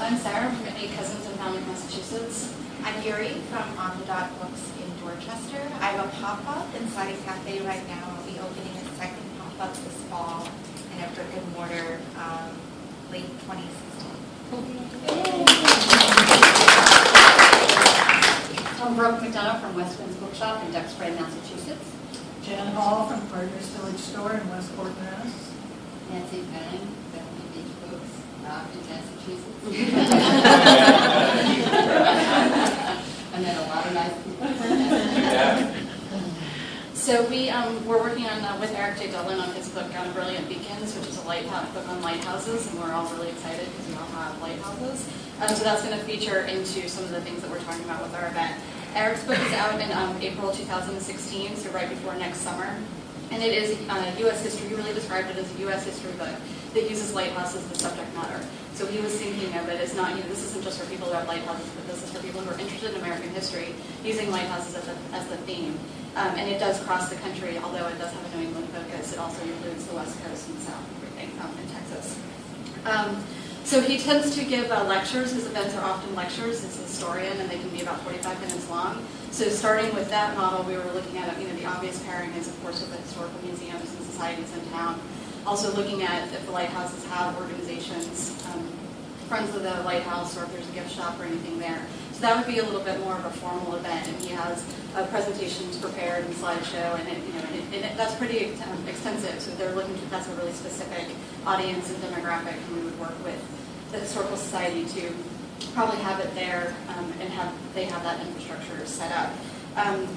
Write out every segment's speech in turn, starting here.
I'm Sarah from 8 Cousins in Falmouth, Massachusetts. I'm Yuri from On the Dot Books in Dorchester. I have a pop-up inside a cafe right now. I'll be opening a second pop-up this fall in a brick and mortar late 2016. I'm Brooke McDonough from West Winds Bookshop in Duxbury, Massachusetts. Jan Hall from Partners Village Store in Westport, Mass. Nancy Fanning, Beverly Beach Books, in Massachusetts. I met a lot of nice people. So we're working on with Eric Jay Dolin on his book Brilliant Beacons, which is a book on lighthouses, and we're all really excited because we all have lighthouses. So that's going to feature into some of the things that we're talking about with our event. Eric's book is out in April 2016, so right before next summer. And it is U.S. history. He really described it as a U.S. history book that uses lighthouses as the subject matter. So he was thinking of it as not, this isn't just for people who have lighthouses, but this is for people who are interested in American history, using lighthouses as the theme. And it does cross the country, although it does have a New England focus. It also includes the West Coast and South, everything in Texas. So he tends to give lectures. His events are often lectures. He's a historian, and they can be about 45 minutes long. So starting with that model, we were looking at, the obvious pairing is, of course, with the historical museums and societies in town. Also looking at if the lighthouses have organizations, Friends of the Lighthouse, or if there's a gift shop or anything there. So that would be a little bit more of a formal event, and he has presentations prepared and slideshow, and that's pretty extensive. So they're looking that's a really specific audience and demographic, and we would work with the Historical Society to probably have it there and they have that infrastructure set up.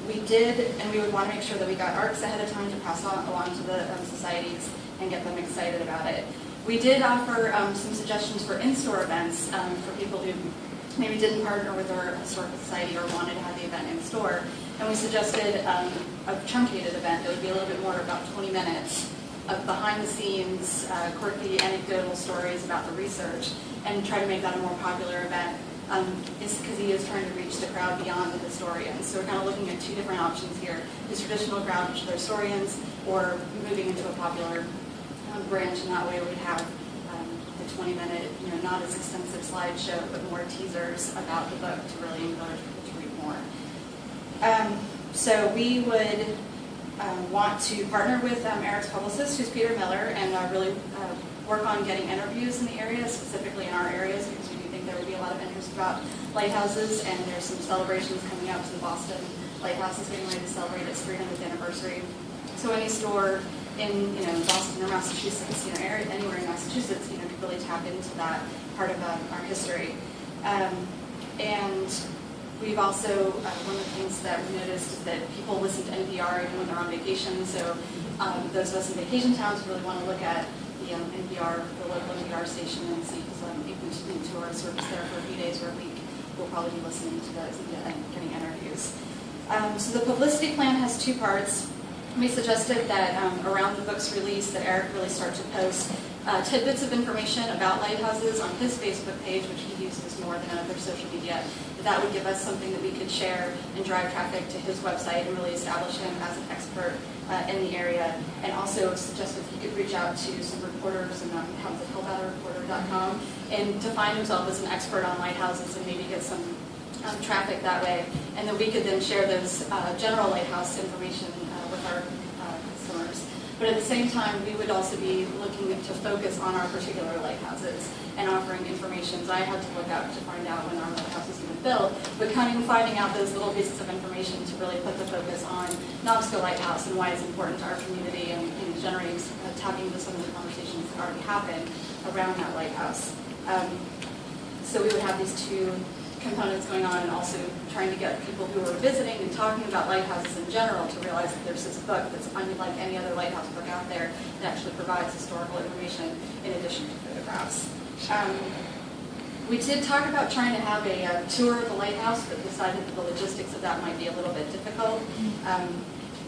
We did, and we would want to make sure that we got ARCs ahead of time to pass along to the societies and get them excited about it. We did offer some suggestions for in-store events for people who maybe didn't partner with our historical society or wanted to have the event in store. And we suggested a truncated event that would be a little bit more, about 20 minutes, of behind-the-scenes, quirky, anecdotal stories about the research, and try to make that a more popular event. Because he is trying to reach the crowd beyond the historians. So we're kind of looking at two different options here: his traditional crowd, which are the historians, or moving into a popular branch, and that way we'd have the 20-minute, not as extensive slideshow, but more teasers about the book to really encourage people to read more. So we would want to partner with Eric's publicist, who's Peter Miller, and really work on getting interviews in the area, specifically in our areas, because we do think there would be a lot of interest about lighthouses, and there's some celebrations coming up. So the Boston Lighthouse is getting ready to celebrate its 300th anniversary. So any store in Boston or Massachusetts, anywhere in Massachusetts, could really tap into that part of our history. And we've also, one of the things that we noticed is that people listen to NPR even when they're on vacation. So those of us in vacation towns really want to look at the NPR, the local NPR station, and see, because if we do tour service there for a few days or a week, we'll probably be listening to those and getting interviews. So the publicity plan has two parts. We suggested that around the book's release that Eric really start to post tidbits of information about lighthouses on his Facebook page, which he uses more than other social media. That would give us something that we could share and drive traffic to his website and really establish him as an expert in the area. And also suggested he could reach out to some reporters and helpoutreporter.com and define himself as an expert on lighthouses and maybe get some traffic that way. And then we could then share those general lighthouse information with our customers. But at the same time, we would also be looking to focus on our particular lighthouses and offering information. So I had to look up to find out when our lighthouse was even built, but finding out those little pieces of information to really put the focus on Knobsco Lighthouse and why it's important to our community, and generating, tapping into some of the conversations that already happened around that lighthouse. So we would have these two components going on, and also trying to get people who are visiting and talking about lighthouses in general to realize that there's this book that's unlike any other lighthouse book out there that actually provides historical information in addition to photographs. We did talk about trying to have a tour of the lighthouse, but decided that the logistics of that might be a little bit difficult.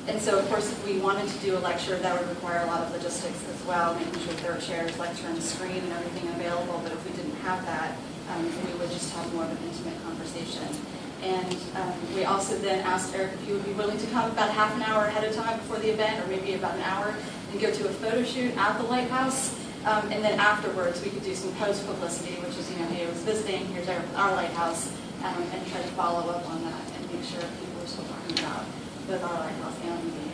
And so, of course, if we wanted to do a lecture, that would require a lot of logistics as well, making sure that there are chairs, lecture, and screen, and everything available. But if we didn't have that, we would just have more of an intimate conversation. And we also then asked Eric if he would be willing to come about half an hour ahead of time before the event, or maybe about an hour, and go to a photo shoot at the lighthouse. And then afterwards, we could do some post-publicity, which is, hey, it was is visiting, here's our lighthouse, and try to follow up on that and make sure people are still talking about both our lighthouse and the